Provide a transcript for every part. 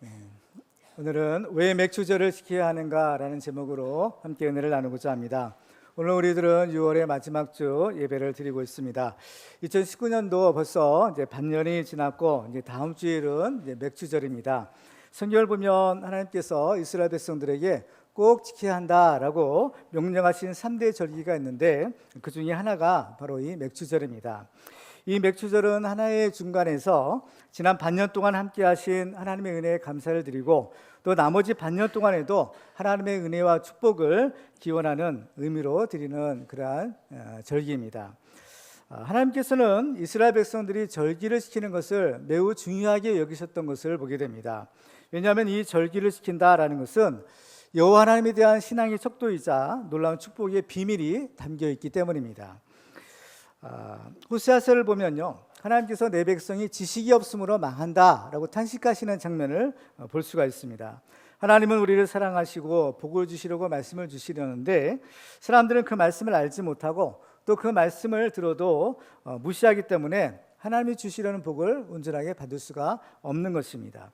네. 오늘은 왜 맥주절을 지켜야 하는가라는 제목으로 함께 은혜를 나누고자 합니다. 오늘 우리들은 6월의 마지막 주 예배를 드리고 있습니다. 2019년도 벌써 이제 반년이 지났고 이제 다음 주일은 이제 맥주절입니다. 성경을 보면 하나님께서 이스라엘 백성들에게 꼭 지켜야 한다라고 명령하신 3대 절기가 있는데 그 중에 하나가 바로 이 맥주절입니다. 이 맥주절은 하나의 중간에서 지난 반년 동안 함께 하신 하나님의 은혜에 감사를 드리고 또 나머지 반년 동안에도 하나님의 은혜와 축복을 기원하는 의미로 드리는 그러한 절기입니다. 하나님께서는 이스라엘 백성들이 절기를 지키는 것을 매우 중요하게 여기셨던 것을 보게 됩니다. 왜냐하면 이 절기를 지킨다라는 것은 여호와 하나님에 대한 신앙의 척도이자 놀라운 축복의 비밀이 담겨 있기 때문입니다. 호세아서를 보면요, 하나님께서 내 백성이 지식이 없으므로 망한다라고 탄식하시는 장면을 볼 수가 있습니다. 하나님은 우리를 사랑하시고 복을 주시려고 말씀을 주시려는데 사람들은 그 말씀을 알지 못하고 또 그 말씀을 들어도 무시하기 때문에 하나님이 주시려는 복을 온전하게 받을 수가 없는 것입니다.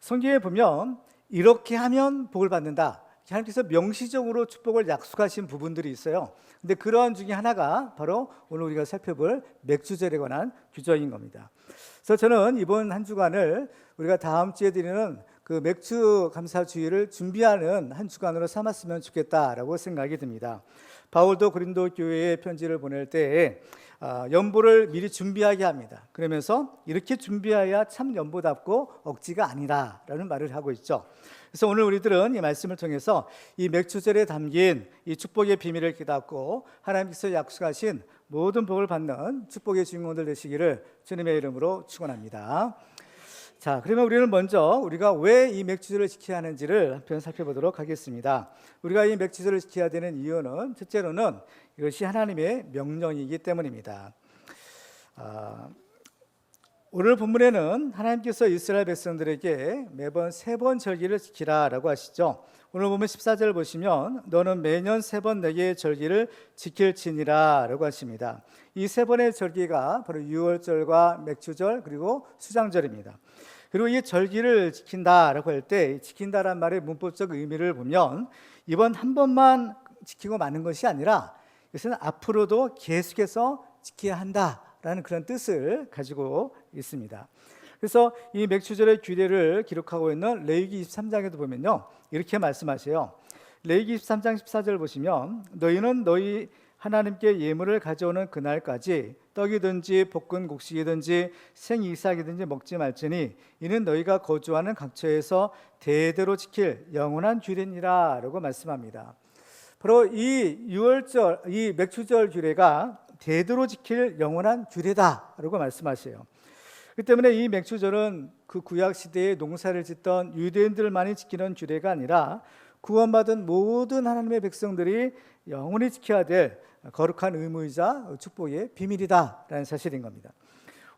성경에 보면 이렇게 하면 복을 받는다, 하나님께서 명시적으로 축복을 약속하신 부분들이 있어요. 근데 그러한 중에 하나가 바로 오늘 우리가 살펴볼 맥주절에 관한 규정인 겁니다. 그래서 저는 이번 한 주간을 우리가 다음 주에 드리는 그 맥주 감사주의를 준비하는 한 주간으로 삼았으면 좋겠다라고 생각이 듭니다. 바울도 고린도 교회에 편지를 보낼 때 연보를 미리 준비하게 합니다. 그러면서 이렇게 준비해야 참 연보답고 억지가 아니라라는 말을 하고 있죠. 그래서 오늘 우리들은 이 말씀을 통해서 이 맥주절에 담긴 이 축복의 비밀을 깨닫고 하나님께서 약속하신 모든 복을 받는 축복의 주인공들 되시기를 주님의 이름으로 축원합니다. 자, 그러면 우리는 먼저 우리가 왜 이 맥주절을 지켜야 하는지를 한편 살펴보도록 하겠습니다. 우리가 이 맥주절을 지켜야 되는 이유는 첫째로는 이것이 하나님의 명령이기 때문입니다. 오늘 본문에는 하나님께서 이스라엘 백성들에게 매번 3번 절기를 지키라라고 하시죠. 오늘 보면 14절을 보시면 너는 매년 3번 내게 절기를 지킬지니라 라고 하십니다. 이 3번의 절기가 바로 유월절과 맥주절 그리고 수장절입니다. 그리고 이 절기를 지킨다라고 할 때 지킨다란 말의 문법적 의미를 보면 이번 한 번만 지키고 마는 것이 아니라 이것은 앞으로도 계속해서 지켜야 한다라는 그런 뜻을 가지고 있습니다. 그래서 이 맥주절의 규례를 기록하고 있는 레위기 23장에도 보면요, 이렇게 말씀하세요. 레위기 23장 14절 보시면 너희는 너희 하나님께 예물을 가져오는 그날까지 떡이든지 볶은 곡식이든지 생이삭이든지 먹지 말지니 이는 너희가 거주하는 각처에서 대대로 지킬 영원한 규례니라 라고 말씀합니다. 바로 이 유월절, 이 맥주절 규례가 대대로 지킬 영원한 규례다라고 말씀하세요. 그 때문에 이 맥주절은 그 구약 시대에 농사를 짓던 유대인들만이 지키는 규례가 아니라 구원받은 모든 하나님의 백성들이 영원히 지켜야 될 거룩한 의무이자 축복의 비밀이다라는 사실인 겁니다.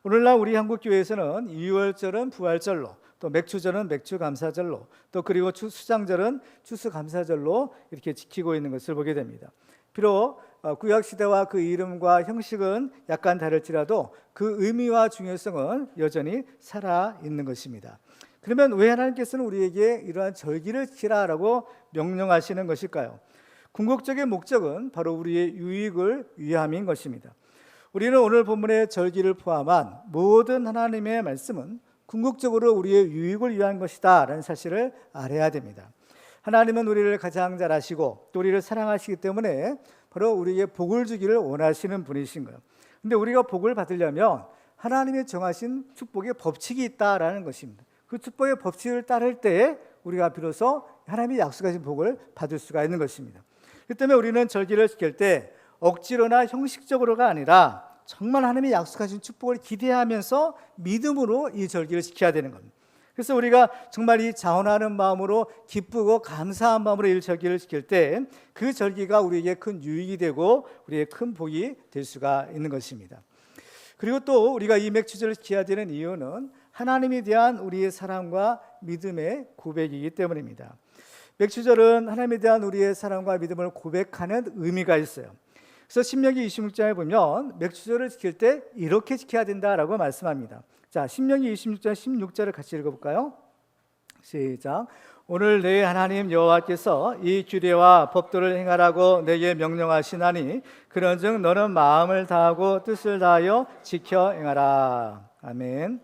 오늘날 우리 한국교회에서는 유월절은 부활절로, 또 맥주절은 맥주감사절로, 또 그리고 수장절은 추수감사절로 이렇게 지키고 있는 것을 보게 됩니다. 비록 구약시대와 그 이름과 형식은 약간 다를지라도 그 의미와 중요성은 여전히 살아있는 것입니다. 그러면 왜 하나님께서는 우리에게 이러한 절기를 지키라라고 명령하시는 것일까요? 궁극적인 목적은 바로 우리의 유익을 위함인 것입니다. 우리는 오늘 본문의 절기를 포함한 모든 하나님의 말씀은 궁극적으로 우리의 유익을 위한 것이다 라는 사실을 알아야 됩니다. 하나님은 우리를 가장 잘 아시고 또 우리를 사랑하시기 때문에 바로 우리에게 복을 주기를 원하시는 분이신 거예요. 근데 우리가 복을 받으려면 하나님이 정하신 축복의 법칙이 있다라는 것입니다. 그 축복의 법칙을 따를 때 우리가 비로소 하나님이 약속하신 복을 받을 수가 있는 것입니다. 그 때문에 우리는 절기를 지킬 때 억지로나 형식적으로가 아니라 정말 하나님이 약속하신 축복을 기대하면서 믿음으로 이 절기를 지켜야 되는 겁니다. 그래서 우리가 정말 이 자원하는 마음으로 기쁘고 감사한 마음으로 이 절기를 지킬 때 그 절기가 우리에게 큰 유익이 되고 우리의 큰 복이 될 수가 있는 것입니다. 그리고 또 우리가 이 맥주절을 지켜야 되는 이유는 하나님에 대한 우리의 사랑과 믿음의 고백이기 때문입니다. 맥주절은 하나님에 대한 우리의 사랑과 믿음을 고백하는 의미가 있어요. 그래서 신명기 26장에 보면 맥주절을 지킬 때 이렇게 지켜야 된다라고 말씀합니다. 자, 신명기 26장 16절을 같이 읽어볼까요? 시작. 오늘 내 하나님 여호와께서 이 규례와 법도를 행하라고 내게 명령하시나니 그런즉 너는 마음을 다하고 뜻을 다하여 지켜 행하라. 아멘.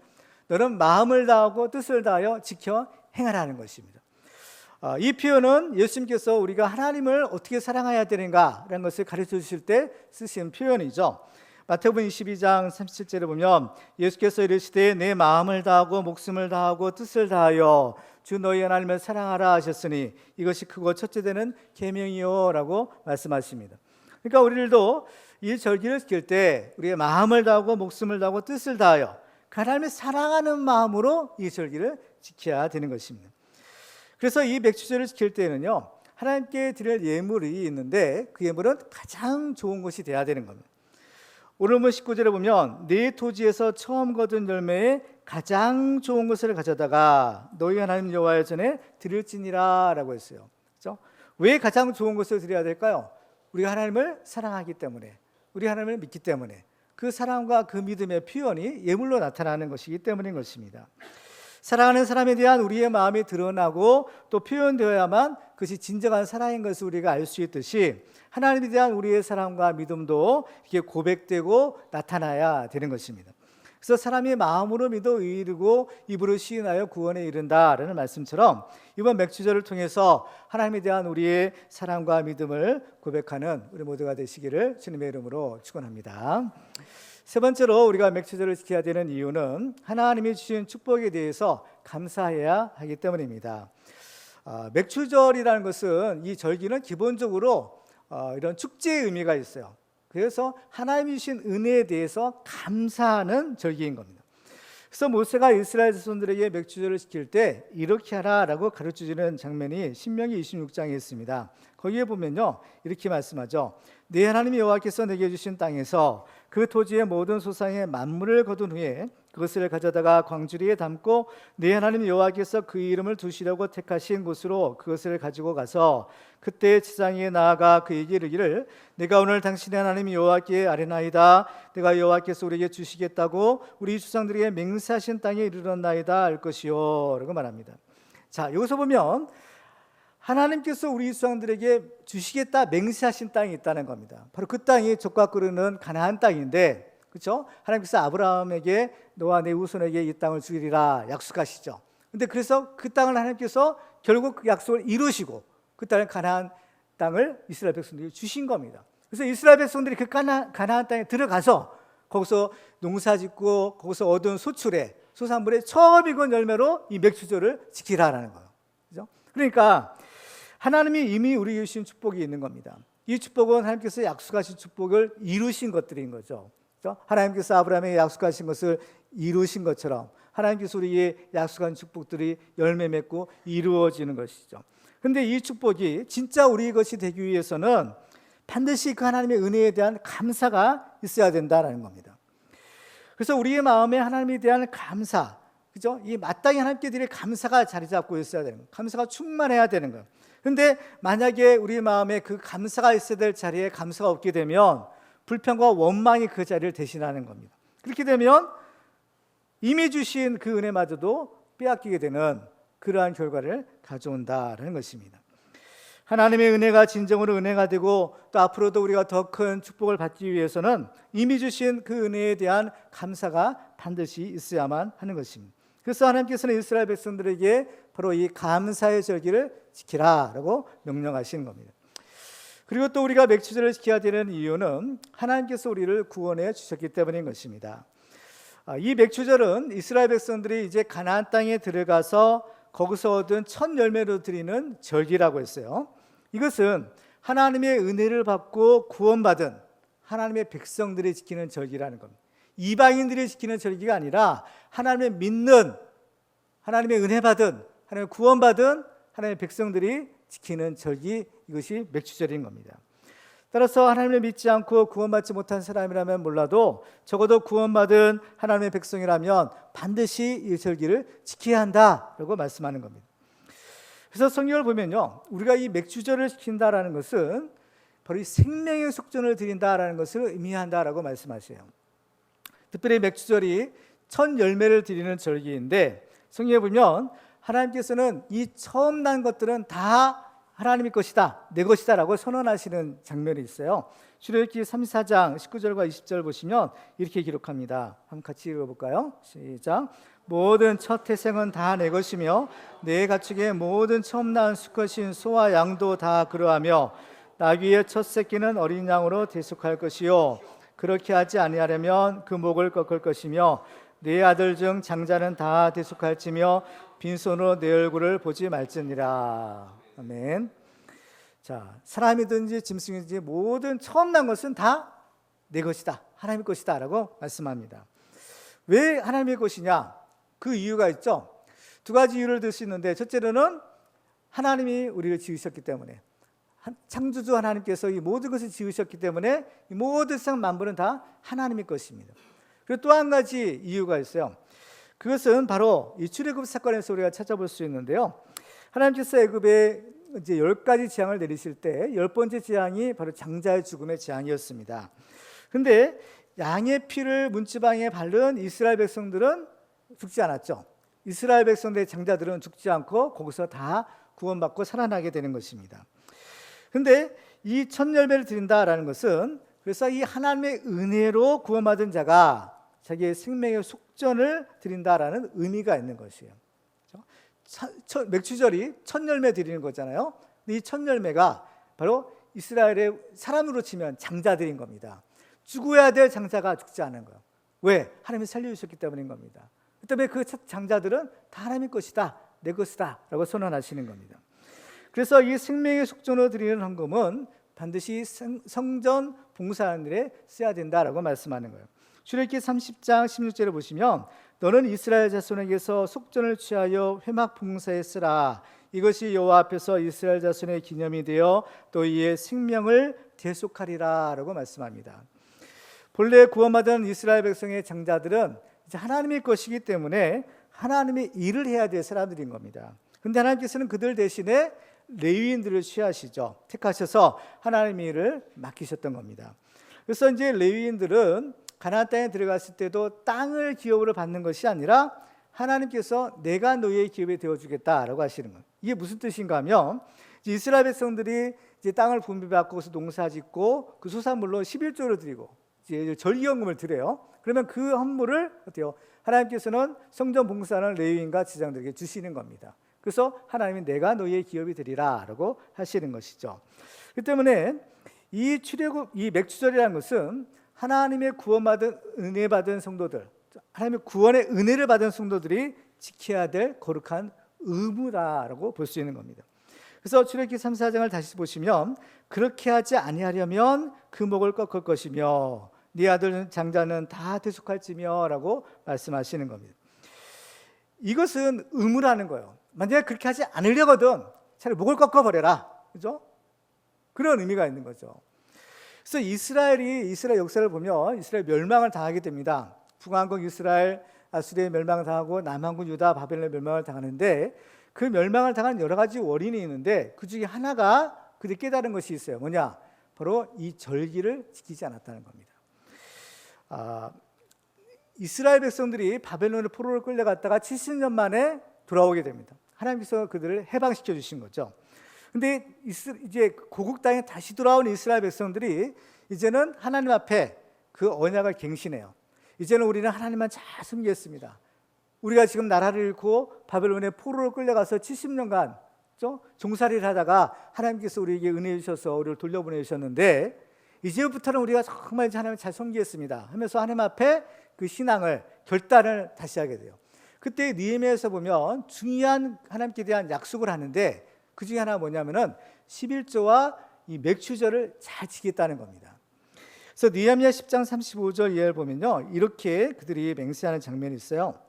너는 마음을 다하고 뜻을 다하여 지켜 행하라는 것입니다. 이 표현은 예수님께서 우리가 하나님을 어떻게 사랑해야 되는가라는 것을 가르쳐 주실 때 쓰신 표현이죠. 마태복음 22장 37절에 보면 예수께서 이르시되 내 마음을 다하고 목숨을 다하고 뜻을 다하여 주 너희 하나님을 사랑하라 하셨으니 이것이 크고 첫째 되는 계명이요 라고 말씀하십니다. 그러니까 우리들도 이 절기를 지킬 때 우리의 마음을 다하고 목숨을 다하고 뜻을 다하여 하나님을 사랑하는 마음으로 이 절기를 지켜야 되는 것입니다. 그래서 이 맥주절을 지킬 때는요, 하나님께 드릴 예물이 있는데 그 예물은 가장 좋은 것이 돼야 되는 겁니다. 오늘 19절에 보면 네 토지에서 처음 거둔 열매에 가장 좋은 것을 가져다가 너희 하나님 여호와의 전에 드릴지니라 라고 했어요. 그렇죠? 왜 가장 좋은 것을 드려야 될까요? 우리가 하나님을 사랑하기 때문에, 우리 하나님을 믿기 때문에, 그 사랑과 그 믿음의 표현이 예물로 나타나는 것이기 때문인 것입니다. 사랑하는 사람에 대한 우리의 마음이 드러나고 또 표현되어야만 그것이 진정한 사랑인 것을 우리가 알 수 있듯이 하나님에 대한 우리의 사랑과 믿음도 이게 고백되고 나타나야 되는 것입니다. 그래서 사람이 마음으로 믿어 의이르고 입으로 시인하여 구원에 이른다라는 말씀처럼 이번 맥주절을 통해서 하나님에 대한 우리의 사랑과 믿음을 고백하는 우리 모두가 되시기를 주님의 이름으로 축원합니다. 세 번째로 우리가 맥주절을 지켜야 되는 이유는 하나님이 주신 축복에 대해서 감사해야 하기 때문입니다. 맥주절이라는 것은 이 절기는 기본적으로 이런 축제의 의미가 있어요. 그래서 하나님이 주신 은혜에 대해서 감사하는 절기인 겁니다. 그래서 모세가 이스라엘 자손들에게 맥주절을 지킬 때 이렇게 하라라고 가르쳐주는 장면이 신명기 26장에 있습니다. 거기에 보면요, 이렇게 말씀하죠. 네 하나님 여호와께서 내게 주신 땅에서 그 토지의 모든 소상의 만물을 거둔 후에 그것을 가져다가 광주리에 담고 네 하나님 여호와께서 그 이름을 두시려고 택하신 곳으로 그것을 가지고 가서 그때 지상에 나아가 그에게 이르기를 내가 오늘 당신의 하나님 여호와께 아뢰나이다. 내가 여호와께서 우리에게 주시겠다고 우리 조상들에게 맹세하신 땅에 이르렀나이다 할 것이요 라고 말합니다. 자, 여기서 보면 하나님께서 우리 조상들에게 주시겠다 맹세하신 땅이 있다는 겁니다. 바로 그 땅이 젖과 끓는 가나안 땅인데, 그렇죠? 하나님께서 아브라함에게 너와 내 후손에게 이 땅을 주리라 약속하시죠. 근데 그래서 그 땅을 하나님께서 결국 그 약속을 이루시고 그 땅을 가나안 땅을 이스라엘 백성들에게 주신 겁니다. 그래서 이스라엘 백성들이 그 가나안 땅에 들어가서 거기서 농사짓고 거기서 얻은 소출에 소산물의 처음 익은 열매로 이 맥주절을 지키라라는 거예요. 그렇죠? 그러니까 하나님이 이미 우리에게 주신 축복이 있는 겁니다. 이 축복은 하나님께서 약속하신 축복을 이루신 것들인 거죠. 그렇죠? 하나님께서 아브라함에게 약속하신 것을 이루신 것처럼 하나님께서 우리에게 약속한 축복들이 열매 맺고 이루어지는 것이죠. 그런데 이 축복이 진짜 우리 것이 되기 위해서는 반드시 그 하나님의 은혜에 대한 감사가 있어야 된다는 겁니다. 그래서 우리의 마음에 하나님에 대한 감사, 그죠? 이 마땅히 하나님께 드릴 감사가 자리 잡고 있어야 되는 거예요. 감사가 충만해야 되는 거예요. 그런데 만약에 우리 마음에 그 감사가 있어야 될 자리에 감사가 없게 되면 불평과 원망이 그 자리를 대신하는 겁니다. 그렇게 되면 이미 주신 그 은혜마저도 빼앗기게 되는 그러한 결과를 가져온다는 것입니다. 하나님의 은혜가 진정으로 은혜가 되고 또 앞으로도 우리가 더 큰 축복을 받기 위해서는 이미 주신 그 은혜에 대한 감사가 반드시 있어야만 하는 것입니다. 그래서 하나님께서는 이스라엘 백성들에게 바로 이 감사의 절기를 지키라라고 명령하시는 겁니다. 그리고 또 우리가 맥주절을 지켜야 되는 이유는 하나님께서 우리를 구원해 주셨기 때문인 것입니다. 이 맥주절은 이스라엘 백성들이 이제 가나안 땅에 들어가서 거기서 얻은 첫 열매로 드리는 절기라고 했어요. 이것은 하나님의 은혜를 받고 구원받은 하나님의 백성들이 지키는 절기라는 겁니다. 이방인들이 지키는 절기가 아니라 하나님의 믿는, 하나님의 은혜 받은, 하나님의 구원받은 하나님의 백성들이 지키는 절기, 이것이 맥주절인 겁니다. 따라서 하나님을 믿지 않고 구원받지 못한 사람이라면 몰라도 적어도 구원받은 하나님의 백성이라면 반드시 이 절기를 지켜야 한다라고 말씀하는 겁니다. 그래서 성경을 보면요, 우리가 이 맥주절을 지킨다라는 것은 바로 이 생명의 속전을 드린다라는 것을 의미한다라고 말씀하세요. 특별히 맥주절이 첫 열매를 드리는 절기인데 성경에 보면 하나님께서는 이 처음 난 것들은 다 하나님의 것이다, 내 것이다 라고 선언하시는 장면이 있어요. 출애굽기 34장 19절과 20절 보시면 이렇게 기록합니다. 한번 같이 읽어볼까요? 시작. 모든 첫 태생은 다 내 것이며 내 가축의 모든 처음 낳은 수컷인 소와 양도 다 그러하며 나귀의 첫 새끼는 어린 양으로 대속할 것이요 그렇게 하지 아니하려면 그 목을 꺾을 것이며 내 아들 중 장자는 다 대속할지며 빈손으로 내 얼굴을 보지 말지니라. 아멘. 자, 사람이든지 짐승이든지 모든 처음 난 것은 다 내 것이다, 하나님의 것이다 라고 말씀합니다. 왜 하나님의 것이냐? 그 이유가 있죠. 두 가지 이유를 들 수 있는데, 첫째로는 하나님이 우리를 지으셨기 때문에, 창조주 하나님께서 이 모든 것을 지으셨기 때문에 이 모든 세상 만물은 다 하나님의 것입니다. 그리고 또 한 가지 이유가 있어요. 그것은 바로 이 출애굽 사건에서 우리가 찾아볼 수 있는데요. 하나님께서 애굽에 이제 10가지 재앙을 내리실 때 10번째 재앙이 바로 장자의 죽음의 재앙이었습니다. 그런데 양의 피를 문지방에 바른 이스라엘 백성들은 죽지 않았죠. 이스라엘 백성들의 장자들은 죽지 않고 거기서 다 구원받고 살아나게 되는 것입니다. 그런데 이 첫 열매를 드린다라는 것은, 그래서 이 하나님의 은혜로 구원받은 자가 자기의 생명의 속전을 드린다라는 의미가 있는 것이에요. 맥추절이 첫 열매 드리는 거잖아요. 근데 이 첫 열매가 바로 이스라엘의 사람으로 치면 장자들인 겁니다. 죽어야 될 장자가 죽지 않은 거예요. 왜? 하나님이 살려주셨기 때문인 겁니다. 그 때문에 그 첫 장자들은 다 하나님의 것이다, 내 것이다 라고 선언하시는 겁니다. 그래서 이 생명의 속전으로 드리는 헌금은 반드시 성전 봉사하는 일에 써야 된다라고 말씀하는 거예요. 출애굽기 30장 16절을 보시면 너는 이스라엘 자손에게서 속전을 취하여 회막 봉사에 쓰라. 이것이 여호와 앞에서 이스라엘 자손의 기념이 되어 또 이의 생명을 대속하리라 라고 말씀합니다. 본래 구원받은 이스라엘 백성의 장자들은 이제 하나님의 것이기 때문에 하나님의 일을 해야 될 사람들인 겁니다. 그런데 하나님께서는 그들 대신에 레위인들을 취하시죠. 택하셔서 하나님의 일을 맡기셨던 겁니다. 그래서 이제 레위인들은 가나안 땅에 들어갔을 때도 땅을 기업으로 받는 것이 아니라 하나님께서 내가 너희의 기업이 되어주겠다라고 하시는 거예요. 이게 무슨 뜻인가 하면, 이스라엘 백성들이 이제 땅을 분배받고 거기서 농사짓고 그 소산물로 11조를 드리고 이제 절기헌금을 드려요. 그러면 그 헌물을 어때요? 하나님께서는 성전 봉사하는 레위인과 지장들에게 주시는 겁니다. 그래서 하나님이 내가 너희의 기업이 되리라라고 하시는 것이죠. 그 때문에 이 출애굽, 이 맥추절이라는 것은 하나님의 구원받은 은혜 받은 성도들, 하나님의 구원의 은혜를 받은 성도들이 지켜야 될 거룩한 의무다라고 볼 수 있는 겁니다. 그래서 출애굽기 3, 4장을 다시 보시면 그렇게 하지 아니하려면 그 목을 꺾을 것이며 네 아들 장자는 다 대속할지며 라고 말씀하시는 겁니다. 이것은 의무라는 거예요. 만약에 그렇게 하지 않으려거든 차라리 목을 꺾어버려라, 그죠? 그런 의미가 있는 거죠. 그래서 이스라엘 역사를 보면 이스라엘 멸망을 당하게 됩니다. 북왕국 이스라엘 아수리에 멸망을 당하고 남왕국 유다 바벨론에 멸망을 당하는데, 그 멸망을 당한 여러 가지 원인이 있는데 그 중에 하나가 그들이 깨달은 것이 있어요. 뭐냐? 바로 이 절기를 지키지 않았다는 겁니다. 이스라엘 백성들이 바벨론의 포로를 끌려갔다가 70년 만에 돌아오게 됩니다. 하나님께서 그들을 해방시켜 주신 거죠. 근데 이제 고국 땅에 다시 돌아온 이스라엘 백성들이 이제는 하나님 앞에 그 언약을 갱신해요. 이제는 우리는 하나님만 잘 섬기겠습니다. 우리가 지금 나라를 잃고 바벨론의 포로로 끌려가서 70년간 종살이를 하다가 하나님께서 우리에게 은혜 주셔서 우리를 돌려보내셨는데, 이제부터는 우리가 정말 하나님을 잘 섬기겠습니다 하면서 하나님 앞에 그 신앙을 결단을 다시 하게 돼요. 그때 느헤미야에서 보면 중요한 하나님께 대한 약속을 하는데 그 중에 하나가 뭐냐면은 11조와 이 맥추절을 잘 지키겠다는 겁니다. 그래서 느헤미야 10장 35절 이하를 보면요, 이렇게 그들이 맹세하는 장면이 있어요.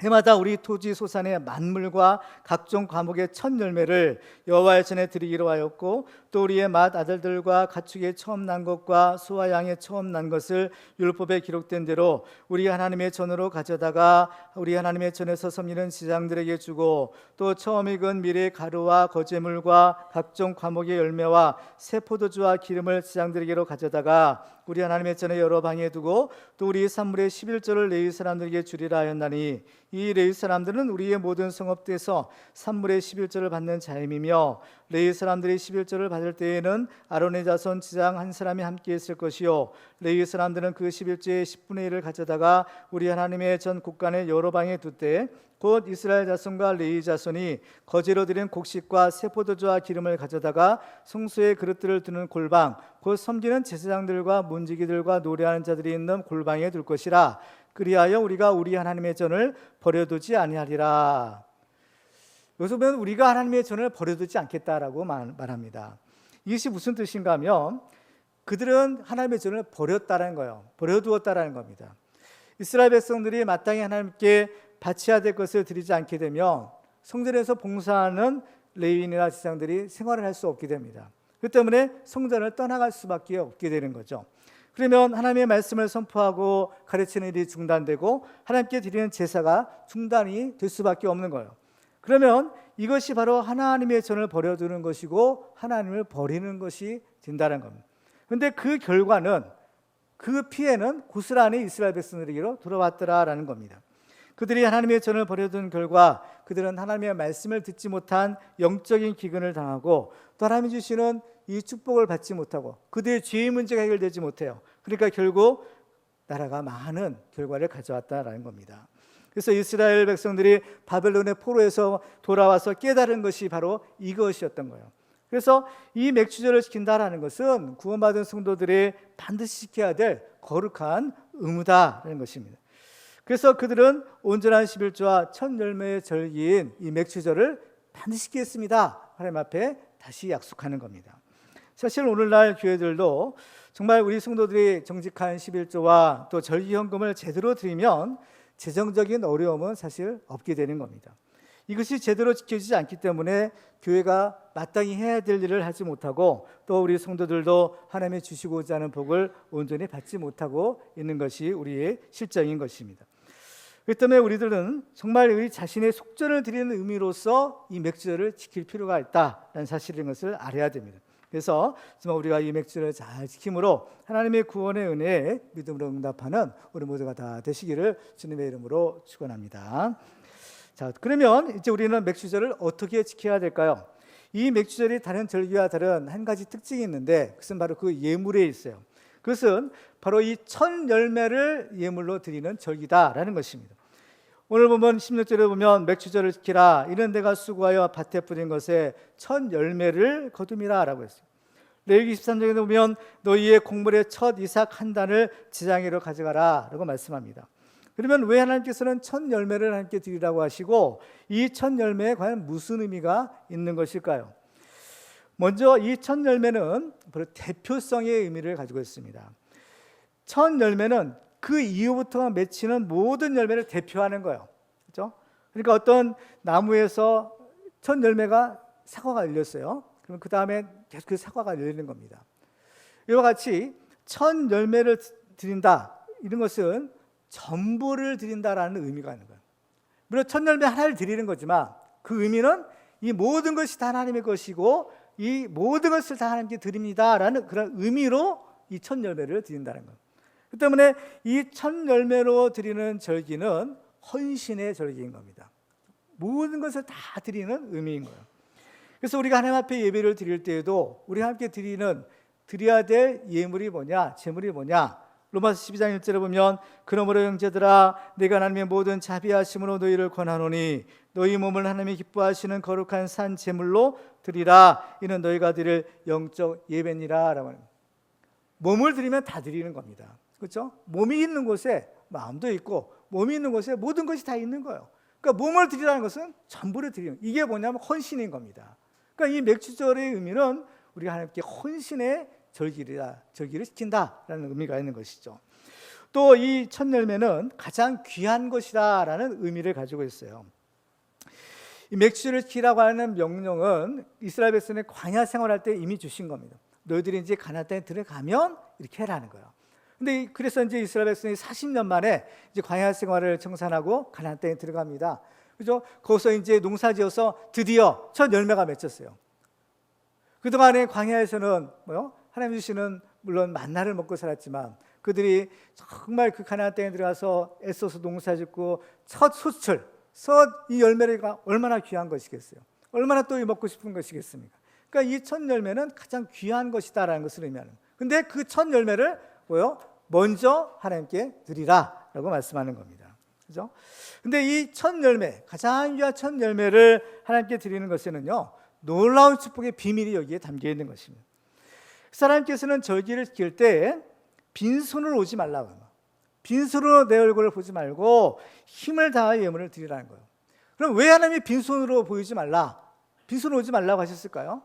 해마다 우리 토지 소산의 만물과 각종 과목의 첫 열매를 여호와의 전에 드리기로 하였고, 또 우리의 맏 아들들과 가축의 처음 난 것과 소와 양의 처음 난 것을 율법에 기록된 대로 우리 하나님의 전으로 가져다가 우리 하나님의 전에서 섬기는 지장들에게 주고, 또 처음 익은 밀의 가루와 거제물과 각종 과목의 열매와 새 포도주와 기름을 지장들에게로 가져다가 우리 하나님의 전에 여러 방에 두고 또 우리 산물의 11조를 레위 사람들에게 주리라 하였나니 이 레위 사람들은 우리의 모든 성읍대에서 산물의 11조를 받는 자임이며 레위 사람들이 11조를 받을 때에는 아론의 자손 지장 한 사람이 함께 있을 것이요 레위 사람들은 그 11조의 10분의 1을 가져다가 우리 하나님의 전 곳간의 여러 방에 두되 곧 이스라엘 자손과 레위 자손이 거제로 드린 곡식과 새 포도주와 기름을 가져다가 성소에 그릇들을 두는 골방 곧 섬기는 제사장들과 문지기들과 노래하는 자들이 있는 골방에 둘 것이라. 그리하여 우리가 우리 하나님의 전을 버려두지 아니하리라. 여기서 보면 우리가 하나님의 전을 버려두지 않겠다라고 말합니다. 이것이 무슨 뜻인가 하면 그들은 하나님의 전을 버렸다라는 거예요. 버려두었다라는 겁니다. 이스라엘 백성들이 마땅히 하나님께 바쳐야 될 것을 드리지 않게 되면 성전에서 봉사하는 레위인이나 제사장들이 생활을 할 수 없게 됩니다. 그 때문에 성전을 떠나갈 수밖에 없게 되는 거죠. 그러면 하나님의 말씀을 선포하고 가르치는 일이 중단되고 하나님께 드리는 제사가 중단이 될 수밖에 없는 거예요. 그러면 이것이 바로 하나님의 전을 버려두는 것이고 하나님을 버리는 것이 된다는 겁니다. 그런데 그 결과는 그 피해는 고스란히 이스라엘 백성들에게로 돌아왔더라라는 겁니다. 그들이 하나님의 전을 버려둔 결과 그들은 하나님의 말씀을 듣지 못한 영적인 기근을 당하고 또 하나님이 주시는 이 축복을 받지 못하고 그들의 죄의 문제가 해결되지 못해요. 그러니까 결국 나라가 많은 결과를 가져왔다라는 겁니다. 그래서 이스라엘 백성들이 바벨론의 포로에서 돌아와서 깨달은 것이 바로 이것이었던 거예요. 그래서 이 맥주절을 지킨다라는 것은 구원받은 성도들이 반드시 지켜야 될 거룩한 의무다라는 것입니다. 그래서 그들은 온전한 11조와 첫 열매의 절기인 이 맥주절을 반드시 지키겠습니다. 하나님 앞에 다시 약속하는 겁니다. 사실 오늘날 교회들도 정말 우리 성도들이 정직한 11조와 또 절기 헌금을 제대로 드리면 재정적인 어려움은 사실 없게 되는 겁니다. 이것이 제대로 지켜지지 않기 때문에 교회가 마땅히 해야 될 일을 하지 못하고 또 우리 성도들도 하나님이 주시고자 하는 복을 온전히 받지 못하고 있는 것이 우리의 실정인 것입니다. 그렇기 때문에 우리들은 정말 우리 자신의 속전을 드리는 의미로서 이 맥주절을 지킬 필요가 있다는 사실인 것을 알아야 됩니다. 그래서 정말 우리가 이 맥주절을 잘 지킴으로 하나님의 구원의 은혜에 믿음으로 응답하는 우리 모두가 다 되시기를 주님의 이름으로 축원합니다. 자, 그러면 이제 우리는 맥주절을 어떻게 지켜야 될까요? 이 맥주절이 다른 절기와 다른 한 가지 특징이 있는데 그것은 바로 그 예물에 있어요. 그것은 바로 이 첫 열매를 예물로 드리는 절기다라는 것입니다. 오늘 보면 16절에 보면 맥주절을 지키라 이는 내가 수고하여 밭에 뿌린 것에 첫 열매를 거둠이라 라고 했어요. 레위기 13장에 보면 너희의 곡물의 첫 이삭 한 단을 지장으로 가져가라 라고 말씀합니다. 그러면 왜 하나님께서는 첫 열매를 하나님께 드리라고 하시고 이 첫 열매에 과연 무슨 의미가 있는 것일까요? 먼저 이 첫 열매는 바로 대표성의 의미를 가지고 있습니다. 첫 열매는 그 이후부터 맺히는 모든 열매를 대표하는 거예요. 그렇죠? 그러니까 어떤 나무에서 첫 열매가 사과가 열렸어요. 그럼 그 다음에 계속 그 사과가 열리는 겁니다. 이와 같이 첫 열매를 드린다 이런 것은 전부를 드린다라는 의미가 있는 거예요. 물론 첫 열매 하나를 드리는 거지만 그 의미는 이 모든 것이 다 하나님의 것이고 이 모든 것을 다 하나님께 드립니다라는 그런 의미로 이 첫 열매를 드린다는 거예요. 그 때문에 이 첫 열매로 드리는 절기는 헌신의 절기인 겁니다. 모든 것을 다 드리는 의미인 거예요. 그래서 우리가 하나님 앞에 예배를 드릴 때에도 우리가 함께 드려야 될 예물이 뭐냐, 제물이 뭐냐. 로마서 12장 1절에 보면 그러므로 형제들아 내가 하나님의 모든 자비하심으로 너희를 권하노니 너희 몸을 하나님이 기뻐하시는 거룩한 산 제물로 드리라 이는 너희가 드릴 영적 예배니라 라고 합니다. 몸을 드리면 다 드리는 겁니다. 그렇죠? 몸이 있는 곳에 마음도 있고 몸이 있는 곳에 모든 것이 다 있는 거예요. 그러니까 몸을 드리라는 것은 전부를 드리는, 이게 뭐냐면 헌신인 겁니다. 그러니까 이 맥주절의 의미는 우리가 하나님께 헌신의 절기를 지킨다라는 의미가 있는 것이죠. 또 이 첫 열매는 가장 귀한 것이다라는 의미를 가지고 있어요. 이 맥주를 지키라고 하는 명령은 이스라엘 백성의 광야 생활할 때 이미 주신 겁니다. 너희들이 이제 가나안 땅에 들어가면 이렇게 해라는 거예요. 근데 그래서 이제 이스라엘 백성이 40년 만에 이제 광야 생활을 청산하고 가나안 땅에 들어갑니다. 그죠? 거기서 이제 농사지어서 드디어 첫 열매가 맺혔어요. 그동안에 광야에서는 하나님 주시는 물론 만나를 먹고 살았지만 그들이 정말 그 가나안 땅에 들어가서 애써서 농사짓고 첫 소출, 첫 이 열매가 얼마나 귀한 것이겠어요. 얼마나 또 먹고 싶은 것이겠습니까? 그러니까 이 첫 열매는 가장 귀한 것이다라는 것을 의미하는. 근데 그 첫 열매를 뭐요? 먼저 하나님께 드리라라고 말씀하는 겁니다. 그죠? 근데 이 첫 열매, 가장 귀한 첫 열매를 하나님께 드리는 것에는요, 놀라운 축복의 비밀이 여기에 담겨 있는 것입니다. 하나님께서는 절기를 지킬 때 빈손으로 오지 말라고, 빈손으로 내 얼굴을 보지 말고 힘을 다하여 예물을 드리라는 거예요. 그럼 왜 하나님이 빈손으로 보이지 말라, 빈손으로 오지 말라고 하셨을까요?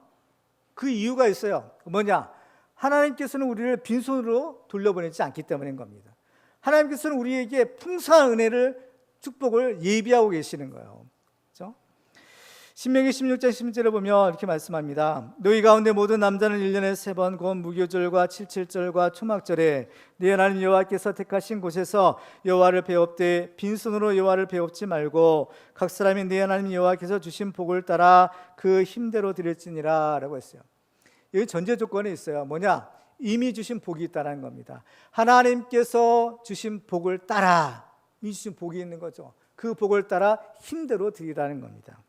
그 이유가 있어요. 뭐냐? 하나님께서는 우리를 빈손으로 돌려보내지 않기 때문인 겁니다. 하나님께서는 우리에게 풍성한 은혜를, 축복을 예비하고 계시는 거예요. 그렇죠? 신명기 16장 10절에 보면 이렇게 말씀합니다. 너희 가운데 모든 남자는 1년에 3번 곧 무교절과 칠칠절과 초막절에 네 하나님 여호와께서 택하신 곳에서 여호와를 배웁되 빈손으로 여호와를 배웁지 말고 각 사람이 네 하나님 여호와께서 주신 복을 따라 그 힘대로 드릴지니라 라고 했어요. 여기 전제 조건이 있어요. 뭐냐? 이미 주신 복이 있다는 겁니다. 하나님께서 주신 복을 따라, 이미 주신 복이 있는 거죠. 그 복을 따라 힘대로 드리라는 겁니다.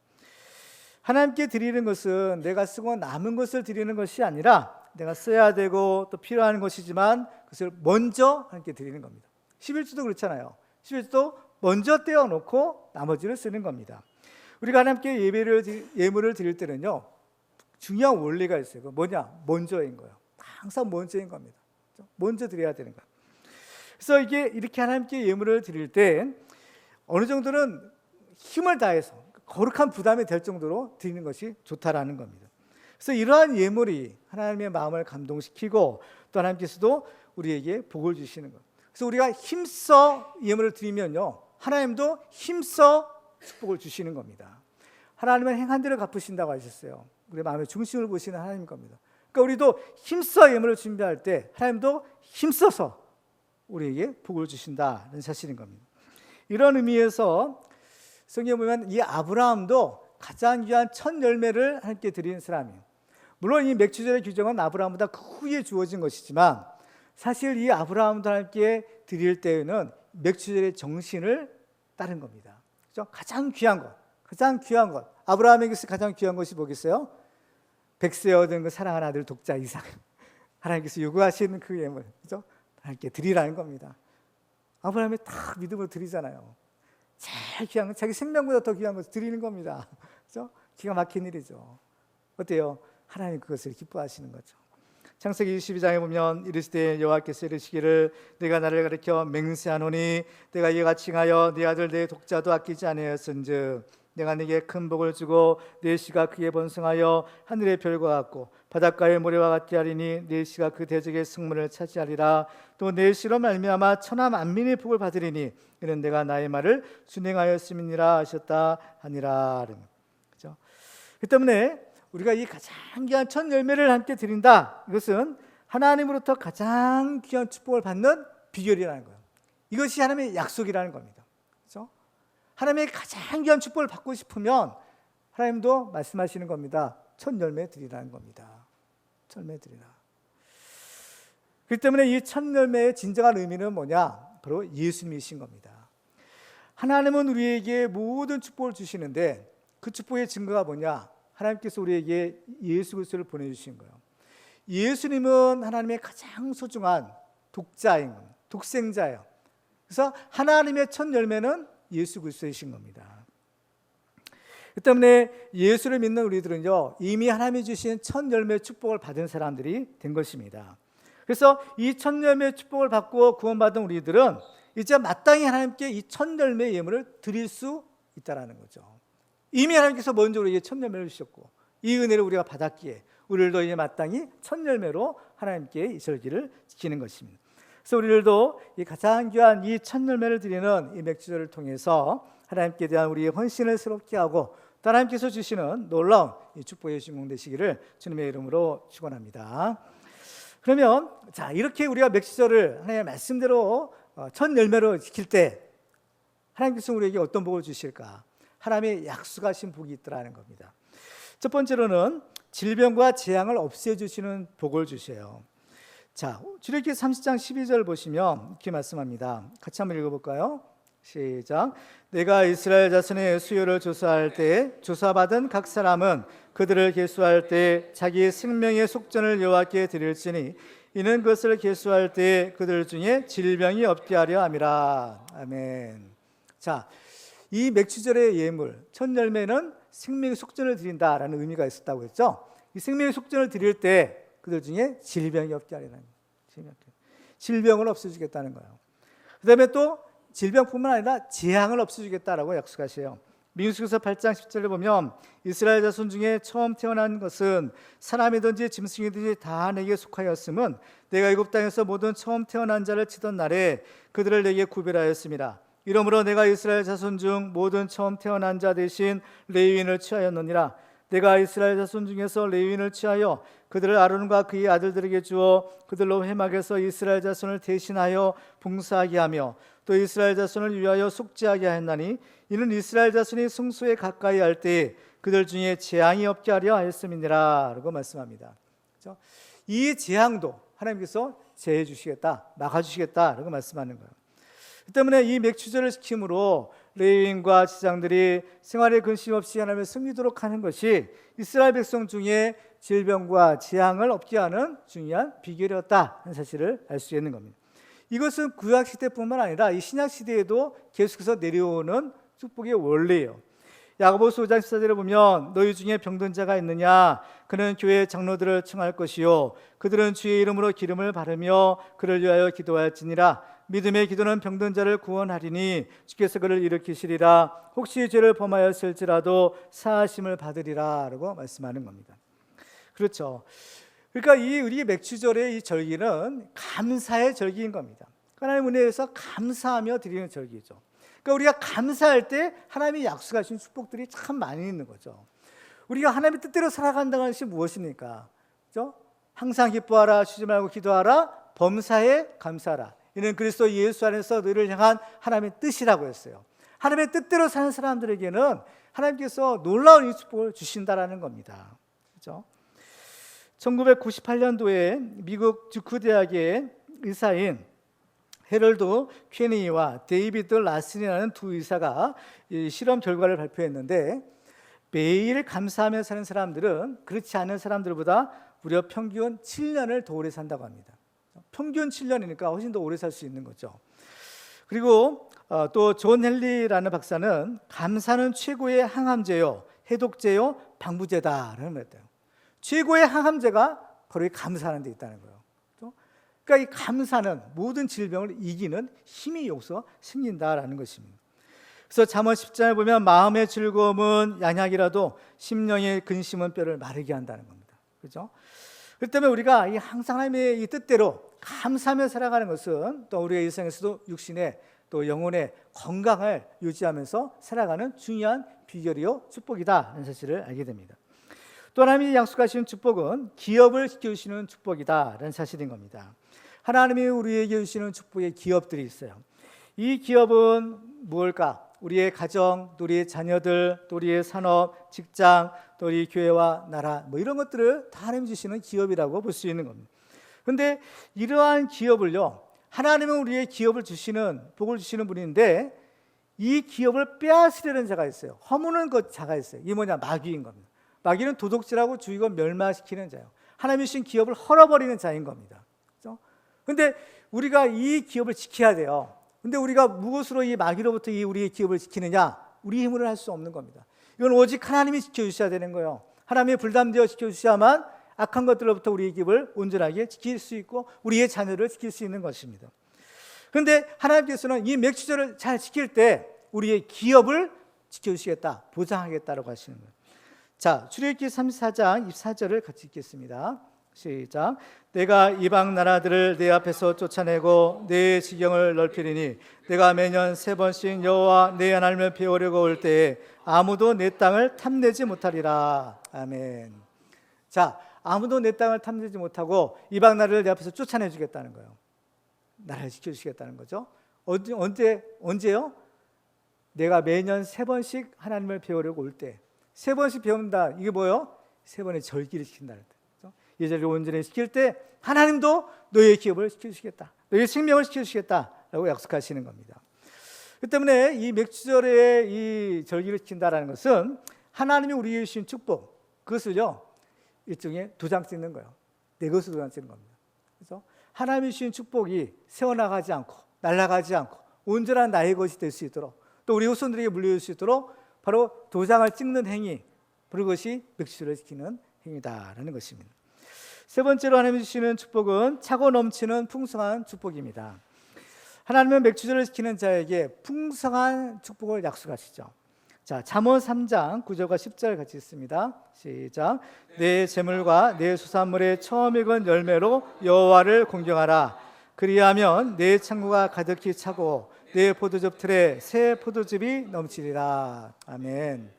하나님께 드리는 것은 내가 쓰고 남은 것을 드리는 것이 아니라 내가 써야 되고 또 필요한 것이지만 그것을 먼저 하나님께 드리는 겁니다. 11주도 그렇잖아요. 11주도 먼저 떼어놓고 나머지를 쓰는 겁니다. 우리가 하나님께 예물을 드릴 때는요, 중요한 원리가 있어요. 그 뭐냐? 먼저인 거예요. 항상 먼저인 겁니다. 먼저 드려야 되는 거예요. 그래서 이게 이렇게 하나님께 예물을 드릴 때 어느 정도는 힘을 다해서 거룩한 부담이 될 정도로 드리는 것이 좋다라는 겁니다. 그래서 이러한 예물이 하나님의 마음을 감동시키고 또 하나님께서도 우리에게 복을 주시는 것. 그래서 우리가 힘써 예물을 드리면요, 하나님도 힘써 축복을 주시는 겁니다. 하나님은 행한 대로 갚으신다고 하셨어요. 우리 마음의 중심을 보시는 하나님인 겁니다. 그러니까 우리도 힘써 예물을 준비할 때 하나님도 힘써서 우리에게 복을 주신다는 사실인 겁니다. 이런 의미에서 성경에 보면 이 아브라함도 가장 귀한 첫 열매를 하나님께 드리는 사람이에요. 물론 이 맥주절의 규정은 아브라함보다 그 후에 주어진 것이지만 사실 이 아브라함도 하나님께 드릴 때에는 맥주절의 정신을 따른 겁니다. 그렇죠? 가장 귀한 것, 가장 귀한 것. 아브라함에게서 가장 귀한 것이 뭐겠어요? 100세에 얻은 그 사랑하는 아들 독자 이삭. 하나님께서 요구하시는 그 예물, 그렇죠? 하나님께 드리라는 겁니다. 아브라함이 딱 믿음으로 드리잖아요. 제일 귀한 건 자기 생명보다 더 귀한 것을 드리는 겁니다. 그렇죠? 기가 막힌 일이죠. 어때요? 하나님 그것을 기뻐하시는 거죠. 창세기 22장에 보면 이르시되 여호와께서 이르시기를 내가 나를 가리켜 맹세하노니 내가 이와 같이 하여 네 아들 내 독자도 아끼지 아니하였은즉 내가 네게 큰 복을 주고 네 씨가 크게 번성하여 하늘의 별과 같고 바닷가의 모래와 같게 하리니 네 씨가 그 대적의 승문을 차지하리라. 또 네 씨로 말미암아 천하 만민의 복을 받으리니 이는 내가 나의 말을 준행하였음이니라 하셨다 하니라. 그렇죠? 그 때문에 우리가 이 가장 귀한 첫 열매를 함께 드린다. 이것은 하나님으로부터 가장 귀한 축복을 받는 비결이라는 거예요. 이것이 하나님의 약속이라는 겁니다. 그렇죠? 하나님의 가장 귀한 축복을 받고 싶으면 하나님도 말씀하시는 겁니다. 첫 열매 드리라는 겁니다. 첫 열매 드리라. 그렇기 때문에 이 첫 열매의 진정한 의미는 뭐냐? 바로 예수님이신 겁니다. 하나님은 우리에게 모든 축복을 주시는데 그 축복의 증거가 뭐냐? 하나님께서 우리에게 예수 그리스도를 보내주신 거예요. 예수님은 하나님의 가장 소중한 독자인 겁니다. 독생자예요. 그래서 하나님의 첫 열매는 예수 그리스도이신 겁니다. 그 때문에 예수를 믿는 우리들은요, 이미 하나님이 주신 첫 열매 축복을 받은 사람들이 된 것입니다. 그래서 이 첫 열매 축복을 받고 구원받은 우리들은 이제 마땅히 하나님께 이 첫 열매 예물을 드릴 수 있다라는 거죠. 이미 하나님께서 먼저 우리에게 첫 열매를 주셨고 이 은혜를 우리가 받았기에 우리들도 이제 마땅히 첫 열매로 하나님께 이 절기를 지키는 것입니다. 그래서 우리들도 이 가장 귀한 이 첫 열매를 드리는 이 맥주절을 통해서 하나님께 대한 우리의 헌신을 새롭게 하고 또 하나님께서 주시는 놀라운 이 축복의 주인공 되시기를 주님의 이름으로 축원합니다. 그러면 자, 이렇게 우리가 맥주절을 하나님의 말씀대로 첫 열매로 지킬 때 하나님께서 우리에게 어떤 복을 주실까? 하나님의 약속하신 복이 있더라는 겁니다. 첫 번째로는 질병과 재앙을 없애주시는 복을 주셔요. 자, 출애굽기 30장 12절 보시면 이렇게 말씀합니다. 같이 한번 읽어볼까요? 시작. 내가 이스라엘 자손의 수요를 조사할 때 조사받은 각 사람은 그들을 계수할 때 자기 생명의 속전을 여호와께 드릴지니 이는 그것을 계수할 때 그들 중에 질병이 없게 하려 함이라. 아멘. 자, 이 맥주절의 예물 첫 열매는 생명의 속전을 드린다라는 의미가 있었다고 했죠. 이 생명의 속전을 드릴 때 그들 중에 질병이 없게 하려는 거예요. 질병을 없애주겠다는 거예요. 그 다음에 또 질병뿐만 아니라 재앙을 없애주겠다라고 약속하세요. 민수기서 8장 10절에 보면 이스라엘 자손 중에 처음 태어난 것은 사람이든지 짐승이든지 다 내게 속하였음은 내가 애굽 땅에서 모든 처음 태어난 자를 치던 날에 그들을 내게 구별하였습니다. 이러므로 내가 이스라엘 자손 중 모든 처음 태어난 자 대신 레위인을 취하였느니라. 내가 이스라엘 자손 중에서 레위인을 취하여 그들을 아론과 그의 아들들에게 주어 그들로 회막에서 이스라엘 자손을 대신하여 봉사하게 하며 또 이스라엘 자손을 위하여 속죄하게 하였나니 이는 이스라엘 자손이 성소에 가까이 할 때 그들 중에 재앙이 없게 하려 하였음이니라 라고 말씀합니다. 그렇죠? 이 재앙도 하나님께서 제해 주시겠다, 막아 주시겠다라고 말씀하는 거예요. 그 때문에 이 맥추절을 지킴으로 레위인과 지장들이 생활에 근심 없이 하나님을 섬기도록 하는 것이 이스라엘 백성 중에 질병과 재앙을 없게 하는 중요한 비결이었다 하는 사실을 알 수 있는 겁니다. 이것은 구약 시대뿐만 아니라 이 신약 시대에도 계속해서 내려오는 축복의 원리예요. 야고보서 5장 14절에 보면 너희 중에 병든 자가 있느냐 그는 교회 장로들을 청할 것이요 그들은 주의 이름으로 기름을 바르며 그를 위하여 기도할지니라. 믿음의 기도는 병든 자를 구원하리니 주께서 그를 일으키시리라. 혹시 죄를 범하였을지라도 사하심을 받으리라 라고 말씀하는 겁니다. 그렇죠. 그러니까 이 우리 맥추절의 이 절기는 감사의 절기인 겁니다. 하나님 은혜에서 감사하며 드리는 절기죠. 그러니까 우리가 감사할 때 하나님이 약속하신 축복들이 참 많이 있는 거죠. 우리가 하나님의 뜻대로 살아간다는 것이 무엇입니까? 그렇죠? 항상 기뻐하라, 쉬지 말고 기도하라, 범사에 감사하라. 이는 그리스도 예수 안에서 너희를 향한 하나님의 뜻이라고 했어요. 하나님의 뜻대로 사는 사람들에게는 하나님께서 놀라운 이 축복을 주신다라는 겁니다. 그렇죠? 1998년도에 미국 듀크 대학의 의사인 헤럴드 퀘니와 데이비드 라슨이라는 두 의사가 이 실험 결과를 발표했는데 매일 감사하며 사는 사람들은 그렇지 않은 사람들보다 무려 평균 7년을 더 오래 산다고 합니다. 평균 7년이니까 훨씬 더 오래 살 수 있는 거죠. 그리고 또 존 헨리라는 박사는 감사는 최고의 항암제요, 해독제요, 방부제다라는 말 했대요. 최고의 항암제가 바로 이 감사하는 데 있다는 거예요. 그러니까 이 감사는 모든 질병을 이기는 힘이 여기서 생긴다라는 것입니다. 그래서 잠언 10장에 보면 마음의 즐거움은 양약이라도 심령의 근심은 뼈를 마르게 한다는 겁니다. 그렇죠? 그렇기 때문에 우리가 이 항상 하나님의 이 뜻대로 감사하며 살아가는 것은 또 우리의 일상에서도 육신의 또 영혼의 건강을 유지하면서 살아가는 중요한 비결이요 축복이다 하는 사실을 알게 됩니다. 또 하나님이 약속하신 축복은 기업을 지켜주시는 축복이다라는 사실인 겁니다. 하나님이 우리에게 주시는 축복의 기업들이 있어요. 이 기업은 무엇일까? 우리의 가정, 또 우리의 자녀들, 또 우리의 산업, 직장, 또 우리 교회와 나라 뭐 이런 것들을 다 하나님이 주시는 기업이라고 볼 수 있는 겁니다. 그런데 이러한 기업을요, 하나님은 우리의 기업을 주시는, 복을 주시는 분인데 이 기업을 빼앗으려는 자가 있어요. 허무는 것 자가 있어요. 이게 뭐냐? 마귀인 겁니다. 마귀는 도둑질하고 죽이고 멸망시키는 자예요. 하나님이 주신 기업을 헐어버리는 자인 겁니다. 그런데 우리가 이 기업을 지켜야 돼요. 근데 우리가 무엇으로 이 마귀로부터 이 우리의 기업을 지키느냐? 우리 힘으로 할 수 없는 겁니다. 이건 오직 하나님이 지켜주셔야 되는 거예요. 하나님이 불담되어 지켜주셔야만 악한 것들로부터 우리의 기업을 온전하게 지킬 수 있고 우리의 자녀를 지킬 수 있는 것입니다. 그런데 하나님께서는 이 맥추절을 잘 지킬 때 우리의 기업을 지켜주시겠다, 보장하겠다라고 하시는 거예요. 자, 출애굽기 34장 24절을 같이 읽겠습니다. 시작. 내가 이방 나라들을 내 앞에서 쫓아내고 내 지경을 넓히리니 내가 매년 3번씩 여호와 내 하나님을 배우려고 올 때에 아무도 내 땅을 탐내지 못하리라. 아멘. 자, 아무도 내 땅을 탐내지 못하고 이방 나라를 내 앞에서 쫓아내주겠다는 거예요. 나라를 지켜주시겠다는 거죠. 언제요? 내가 매년 3번씩 하나님을 배우려고 올 때 3번씩 배운다. 이게 뭐예요? 3번의 절기를 지킨다는 뜻. 이 자리를 온전히 지킬 때 하나님도 너의 기업을 지켜주시겠다, 너의 생명을 지켜주시겠다라고 약속하시는 겁니다. 그 때문에 이 맥주절에 이 절기를 지킨다라는 것은 하나님이 우리에게 주신 축복, 그것을요 일종의 도장 찍는 거예요. 내 것으로 도장 찍는 겁니다. 그래서 하나님이 주신 축복이 새어나가지 않고 날아가지 않고 온전한 나의 것이 될 수 있도록, 또 우리 후손들에게 물려줄 수 있도록 바로 도장을 찍는 행위, 그것이 맥주절을 지키는 행위다라는 것입니다. 세 번째로 하나님이 주시는 축복은 차고 넘치는 풍성한 축복입니다. 하나님은 맥주절을 지키는 자에게 풍성한 축복을 약속하시죠. 자, 잠언 3장 9절과 10절 같이 읽습니다. 시작. 내 재물과 내 수산물의 처음 익은 열매로 여호와를 공경하라. 그리하면 내 창고가 가득히 차고 내 포도즙 틀에 새 포도즙이 넘치리라. 아멘.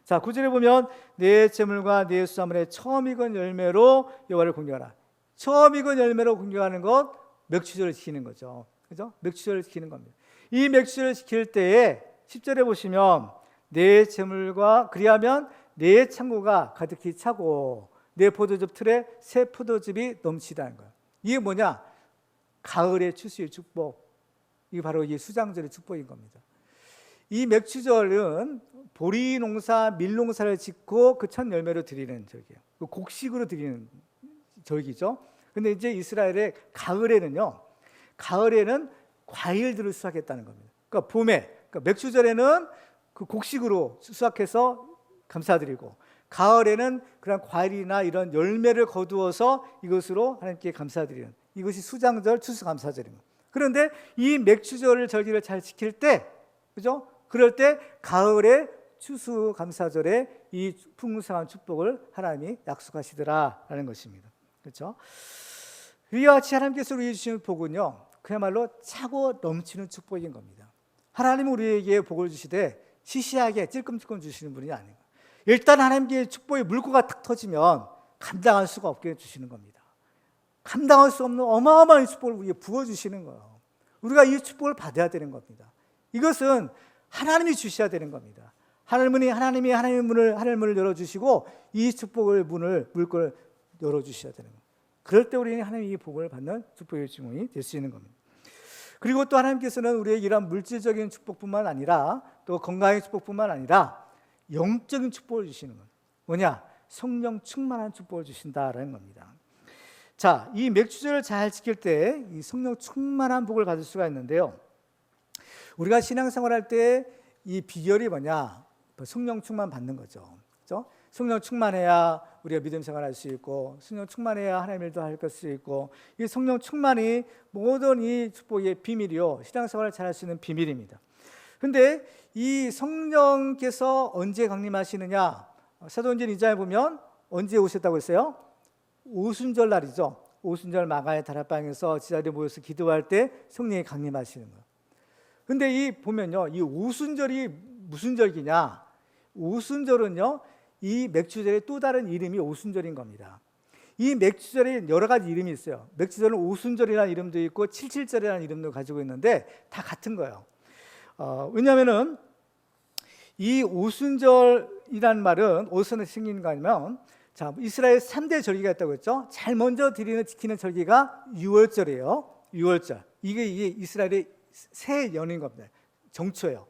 자, 9절에 보면 내 재물과 내 수산물의 처음 익은 열매로 여호와를 공경하라. 처음 익은 열매로 공경하는 것, 맥주절을 지키는 거죠. 그죠? 맥주절을 지키는 겁니다. 이 맥주절을 지킬 때에 10절에 보시면 내 재물과 그리하면 내 창고가 가득히 차고 내 포도즙 틀에 새 포도즙이 넘치다는 거예요. 이게 뭐냐? 가을의 추수의 축복. 이게 바로 이 수장절의 축복인 겁니다. 이 맥주절은 보리 농사, 밀 농사를 짓고 그 첫 열매로 드리는 절기예요. 곡식으로 드리는 절기죠. 근데 이제 이스라엘의 가을에는 과일들을 수확했다는 겁니다. 그러니까 봄에, 그러니까 맥주절에는 그 곡식으로 수확해서 감사드리고, 가을에는 그런 과일이나 이런 열매를 거두어서 이것으로 하나님께 감사드리는, 이것이 수장절, 추수감사절입니다. 그런데 이 맥주절 절기를 잘 지킬 때, 그죠? 그럴 때 가을에 추수감사절에 이 풍성한 축복을 하나님이 약속하시더라라는 것입니다. 그렇죠? 이와 같이 하나님께서 우리에게 주시는 복은요, 그야말로 차고 넘치는 축복인 겁니다. 하나님은 우리에게 복을 주시되 시시하게 찔끔찔끔 주시는 분이 아니에요. 일단 하나님께 축복의 물고가 탁 터지면 감당할 수가 없게 주시는 겁니다. 감당할 수 없는 어마어마한 축복을 우리에게 부어주시는 거예요. 우리가 이 축복을 받아야 되는 겁니다. 이것은 하나님이 주셔야 되는 겁니다. 하나님이 하나님의 문을 열어주시고 이 축복의 물꼬를 열어주셔야 되는 겁니다. 그럴 때 우리는 하나님의 복을 받는 축복의 증언이 될 수 있는 겁니다. 그리고 또 하나님께서는 우리의 이러한 물질적인 축복뿐만 아니라 또 건강의 축복뿐만 아니라 영적인 축복을 주시는 겁니다. 뭐냐? 성령 충만한 축복을 주신다라는 겁니다. 자, 이 맥주절을 잘 지킬 때 이 성령 충만한 복을 받을 수가 있는데요. 우리가 신앙생활할 때 이 비결이 뭐냐? 성령 충만 받는 거죠. 그렇죠? 성령 충만해야 우리가 믿음 생활할 수 있고, 성령 충만해야 하나님의 일도 할 수 있고, 이 성령 충만이 모든 이 축복의 비밀이요, 신앙생활을 잘할 수 있는 비밀입니다. 그런데 이 성령께서 언제 강림하시느냐? 사도행전 2장에 보면 언제 오셨다고 했어요? 오순절 날이죠. 오순절 마가의 다락방에서 지자리에 모여서 기도할 때 성령이 강림하시는 거예요. 근데 이 보면요, 이 오순절이 무슨 절기냐? 오순절은요, 이 맥주절의 또 다른 이름이 오순절인 겁니다. 이 맥주절에 여러 가지 이름이 있어요. 맥주절은 오순절이라는 이름도 있고 77절이라는 이름도 가지고 있는데 다 같은 거예요. 왜냐하면은 이 오순절이라는 말은 어디서 생긴 거 아니면, 자, 이스라엘 3대 절기가 있다고 했죠. 제일 먼저 지키는 절기가 6월절이에요. 6월절. 이게 이스라엘의 새 연인 겁니다. 정초예요.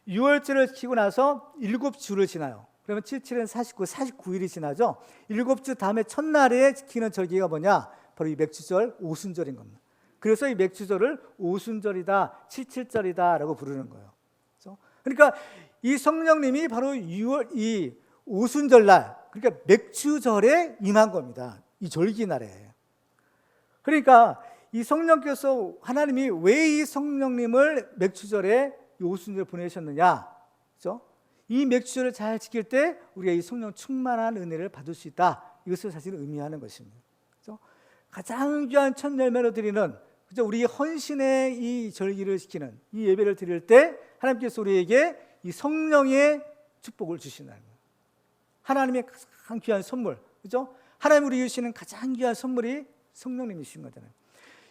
6월절을 지키고 나서 7주를 지나요. 그러면 77은 49일이 지나죠. 7주 다음에 첫날에 지키는 절기가 뭐냐? 바로 이 맥주절, 오순절인 겁니다. 그래서 이 맥주절을 오순절이다, 77절이다라고 부르는 거예요. 그렇죠? 그러니까 이 성령님이 바로 이 오순절날, 그러니까 맥주절에 임한 겁니다. 이 절기날에. 그러니까 이 성령께서, 하나님이 왜 이 성령님을 맥주절에 이 오순절 보내셨느냐? 그렇죠? 이 맥주절을 잘 지킬 때 우리가 이 성령 충만한 은혜를 받을 수 있다. 이것을 사실 의미하는 것입니다. 그렇죠? 가장 귀한 첫 열매로 드리는, 그렇죠? 우리 헌신의 이 절기를 지키는 이 예배를 드릴 때 하나님께서 우리에게 이 성령의 축복을 주신다는 거예요. 하나님의 가장 귀한 선물, 그렇죠? 하나님 우리에게 주시는 가장 귀한 선물이 성령님이신 거잖아요.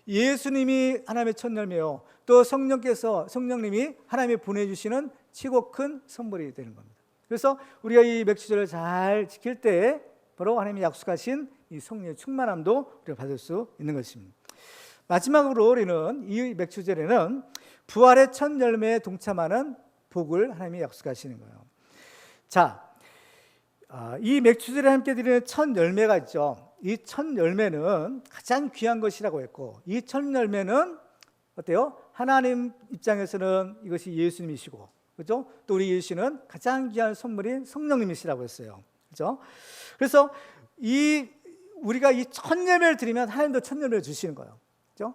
예수님이 하나님의 첫 열매요, 또 성령님이 하나님이 보내주시는 최고 큰 선물이 되는 겁니다. 그래서 우리가 이 맥주절을 잘 지킬 때 바로 하나님이 약속하신 이 성령의 충만함도 우리가 받을 수 있는 것입니다. 마지막으로 우리는 이 맥주절에는 부활의 첫 열매에 동참하는 복을 하나님이 약속하시는 거예요. 자, 이 맥주절에 함께 드리는 첫 열매가 있죠. 이 첫 열매는 가장 귀한 것이라고 했고, 이 첫 열매는 어때요? 하나님 입장에서는 이것이 예수님이시고, 그렇죠? 또 우리 예수는 가장 귀한 선물인 성령님이시라고 했어요. 그렇죠? 그래서 우리가 이 첫 열매를 드리면 하나님도 첫 열매를 주시는 거예요. 그렇죠?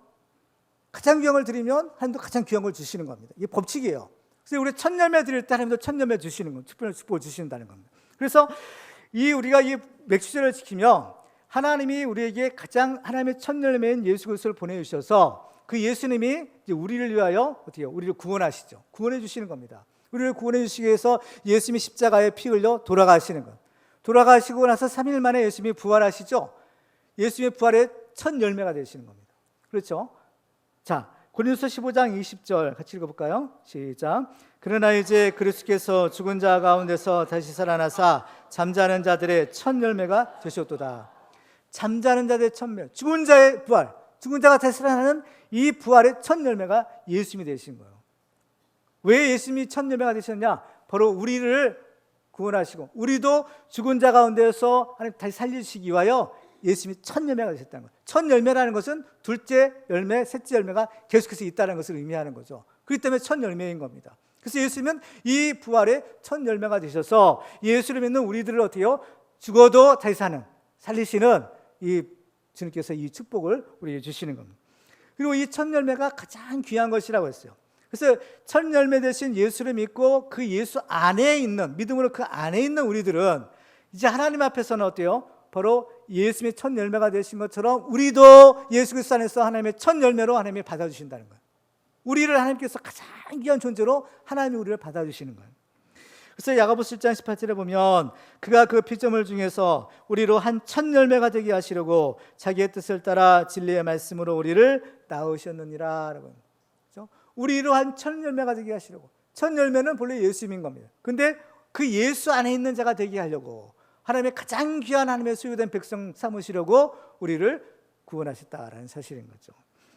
가장 귀한 걸 드리면 하나님도 가장 귀한 걸 주시는 겁니다. 이게 법칙이에요. 그래서 우리 첫 열매 드릴 때 하나님도 첫 열매 주시는 거예요. 특별한 축복을 주신다는 겁니다. 그래서 우리가 이 맥주절을 지키면 하나님이 우리에게 가장 하나님의 첫 열매인 예수 그리스도를 보내주셔서 그 예수님이 이제 우리를 위하여 어떻게요? 우리를 구원하시죠. 구원해 주시는 겁니다. 우리를 구원해 주시기 위해서 예수님이 십자가에 피 흘려 돌아가시는 것. 돌아가시고 나서 3일 만에 예수님이 부활하시죠. 예수님의 부활의 첫 열매가 되시는 겁니다. 그렇죠? 자, 고린도서 15장 20절 같이 읽어볼까요? 시작. 그러나 이제 그리스도께서 죽은 자 가운데서 다시 살아나사 잠자는 자들의 첫 열매가 되셨도다. 잠자는 자들의 첫 열매, 죽은 자의 부활, 죽은 자가 다시 살아나는 이 부활의 첫 열매가 예수님이 되신 거예요. 왜 예수님이 첫 열매가 되셨냐? 바로 우리를 구원하시고 우리도 죽은 자 가운데서 하나님 다시 살리시기 위하여 예수님이 첫 열매가 되셨다는 거예요. 첫 열매라는 것은 둘째 열매, 셋째 열매가 계속해서 있다는 것을 의미하는 거죠. 그렇기 때문에 첫 열매인 겁니다. 그래서 예수님은 이 부활의 첫 열매가 되셔서 예수를 믿는 우리들을 어때요? 죽어도 다시 사는, 살리시는 이 주님께서 이 축복을 우리에게 주시는 겁니다. 그리고 이 첫 열매가 가장 귀한 것이라고 했어요. 그래서 첫 열매 대신 예수를 믿고 그 예수 안에 있는, 믿음으로 그 안에 있는 우리들은 이제 하나님 앞에서는 어때요? 바로 예수님의 첫 열매가 되신 것처럼 우리도 예수 그리스도 안에서 하나님의 첫 열매로 하나님이 받아주신다는 거예요. 우리를 하나님께서 가장 귀한 존재로 하나님이 우리를 받아주시는 거예요. 그래서 야고보서 1장 18절에 보면 그가 그 피조물 중에서 우리로 한 첫 열매가 되게 하시려고 자기의 뜻을 따라 진리의 말씀으로 우리를 낳으셨느니라. 그렇죠? 우리로 한 첫 열매가 되게 하시려고. 첫 열매는 본래 예수님인 겁니다. 근데 그 예수 안에 있는 자가 되게 하려고 하나님의 가장 귀한 하나님의 소유된 백성 삼으시려고 우리를 구원하셨다라는 사실인 거죠.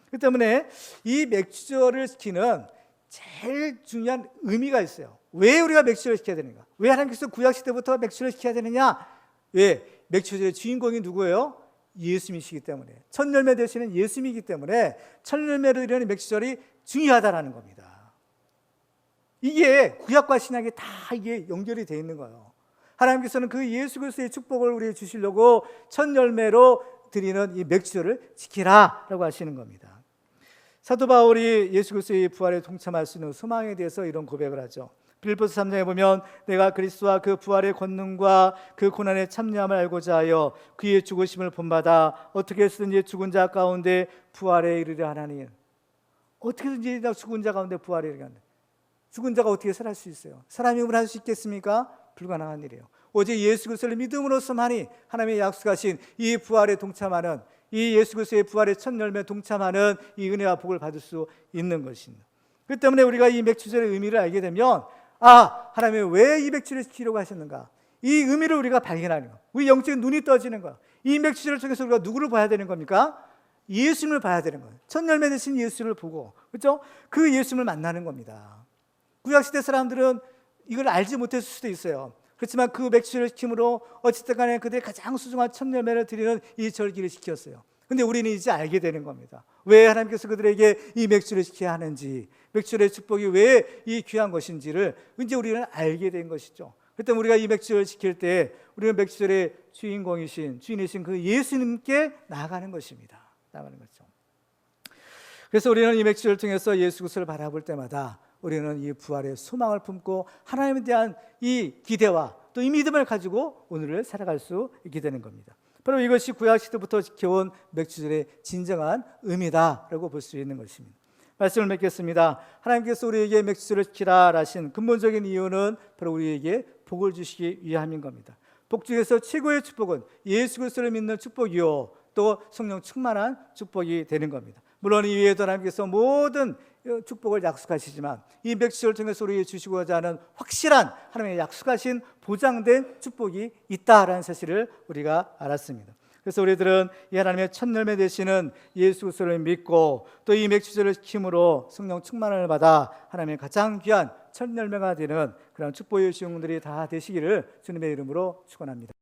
그렇기 때문에 이 맥주절을 지키는 제일 중요한 의미가 있어요. 왜 우리가 맥주절을 지켜야 되는가? 왜 하나님께서 구약시대부터 맥주절을 지켜야 되느냐? 왜? 맥주절의 주인공이 누구예요? 예수님이시기 때문에, 첫 열매 되시는 예수님이기 때문에 첫 열매를 드리는 맥주절이 중요하다라는 겁니다. 이게 구약과 신약이 다 이게 연결이 되어 있는 거예요. 하나님께서는 그 예수 그리스도의 축복을 우리에게 주시려고 첫 열매로 드리는 이 맥주절을 지키라라고 하시는 겁니다. 사도 바울이 예수 그리스도의 부활에 동참할 수 있는 소망에 대해서 이런 고백을 하죠. 빌립보서 3장에 보면 내가 그리스도와 그 부활의 권능과 그 고난의 참여함을 알고자 하여 그의 죽으심을 본받아 어떻게 해서든지 죽은 자 가운데 부활에 이르려 하나니. 어떻게든지 죽은 자 가운데 부활에 이르려 하나니. 죽은 자가 어떻게 살아날 수 있어요? 사람이 할 수 있겠습니까? 불가능한 일이에요. 오직 예수 그리스도를 믿음으로서만이 하나님의 약속하신 이 부활에 동참하는, 이 예수 그리스도의 부활의 첫 열매에 동참하는 이 은혜와 복을 받을 수 있는 것입니다. 그렇기 때문에 우리가 이 맥주절의 의미를 알게 되면 하나님이 왜 이 맥주를 지키려고 하셨는가? 이 의미를 우리가 발견하는 거예요. 우리 영적인 눈이 떠지는 거예요. 이 맥주절을 통해서 우리가 누구를 봐야 되는 겁니까? 예수님을 봐야 되는 거예요. 첫 열매 되신 예수를 보고, 그렇죠? 그 예수님을 만나는 겁니다. 구약시대 사람들은 이걸 알지 못했을 수도 있어요. 그렇지만 그 맥주절을 지킴으로 어쨌든 간에 그들의 가장 소중한 첫 열매를 드리는 이 절기를 지켰어요. 근데 우리는 이제 알게 되는 겁니다. 왜 하나님께서 그들에게 이 맥주를 지켜야 하는지, 맥주의 축복이 왜 이 귀한 것인지를 이제 우리는 알게 된 것이죠. 그때 우리가 이 맥주를 지킬 때 우리는 맥주의 주인이신 그 예수님께 나아가는 것입니다. 나아가는 거죠. 그래서 우리는 이 맥주를 통해서 예수 그리스도를 바라볼 때마다 우리는 이 부활의 소망을 품고 하나님에 대한 이 기대와 또 이 믿음을 가지고 오늘을 살아갈 수 있게 되는 겁니다. 바로 이것이 구약시대부터 지켜온 맥주절의 진정한 의미다라고 볼 수 있는 것입니다. 말씀을 맺겠습니다. 하나님께서 우리에게 맥주절을 지키라 하신 근본적인 이유는 바로 우리에게 복을 주시기 위함인 겁니다. 복 중에서 최고의 축복은 예수 그리스도를 믿는 축복이요, 또 성령 충만한 축복이 되는 겁니다. 물론 이 외에도 하나님께서 모든 축복을 약속하시지만 이 맥주절을 통해서 우리에게 주시고자 하는 확실한 하나님의 약속하신 보장된 축복이 있다라는 사실을 우리가 알았습니다. 그래서 우리들은 이 하나님의 첫 열매 되시는 예수 그리스도를 믿고 또 이 맥주제를 지킴으로 성령 충만을 받아 하나님의 가장 귀한 첫 열매가 되는 그런 축복의 시용들이 다 되시기를 주님의 이름으로 축원합니다.